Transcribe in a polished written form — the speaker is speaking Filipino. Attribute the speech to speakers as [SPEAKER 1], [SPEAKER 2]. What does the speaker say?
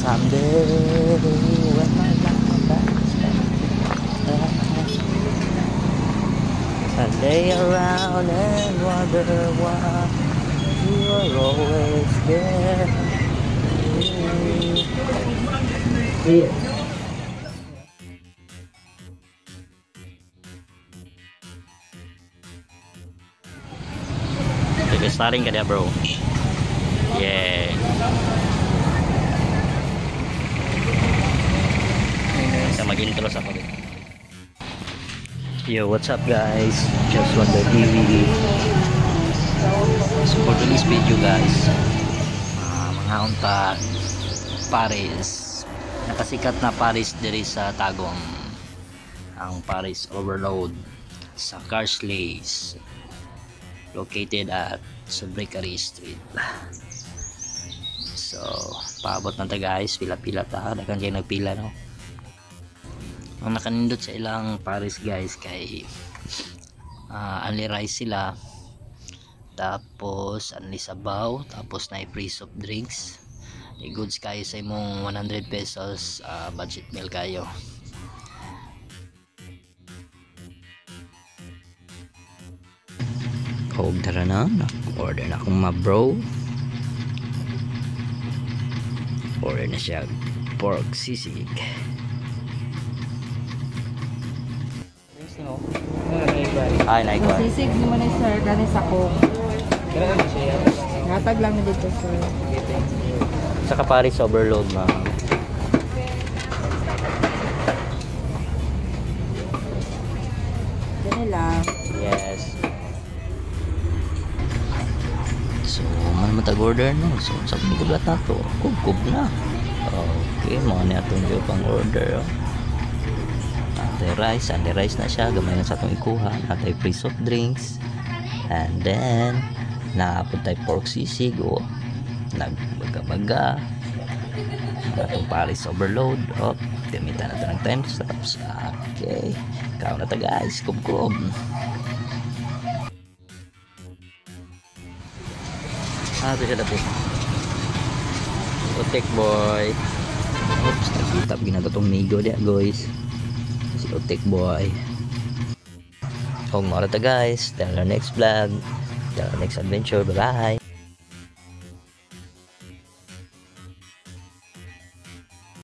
[SPEAKER 1] Someday when my life backs I lay around and wonder why you are always there. Sige, starring ka dia bro. Yeah. Sa mag-intro sa ako. Yo, what's up guys? Just Wonder TV. So for today's video guys, mga unta Paris, nakasikat na Paris diri sa Tagum, ang Paris Overload sa Carslays, located at Subricary Street. So paabot na ta guys, pila-pila ta, dagan kayo nagpila no. Ang nakanindot sa ilang Paris guys kay only rice sila, tapos only sabaw, tapos na free soft drinks. I-goods kayo sa imong 100 pesos budget meal kayo. Hog tara na, order na akong ma-bro. Order na siya pork sisig. Ay, naikwan.
[SPEAKER 2] Sisig mo na sir, gani sa kong. Natag lang na dito sir.
[SPEAKER 1] Saka Paris Overload ma.
[SPEAKER 2] Gani lang.
[SPEAKER 1] Yes. So, man matag-order no. So, sa pagkulat na to, kub na. Okay, mga na itong yung pang order. Ante rice na siya, gamay na sa itong ikuha. Atay free soft drinks. And then, naapod tayo pork sisig o nagbaga-baga. Itong Paris Overload. O, gamitan na ito ng time stops. Okay. Kaon na ito guys. Kub-kub. Ito siya dati. Otek boy. Oops, nakita ginatotong migo dia guys. Si Otek boy. Hong mga guys. Till our next vlog. Till our next adventure. Bye bye.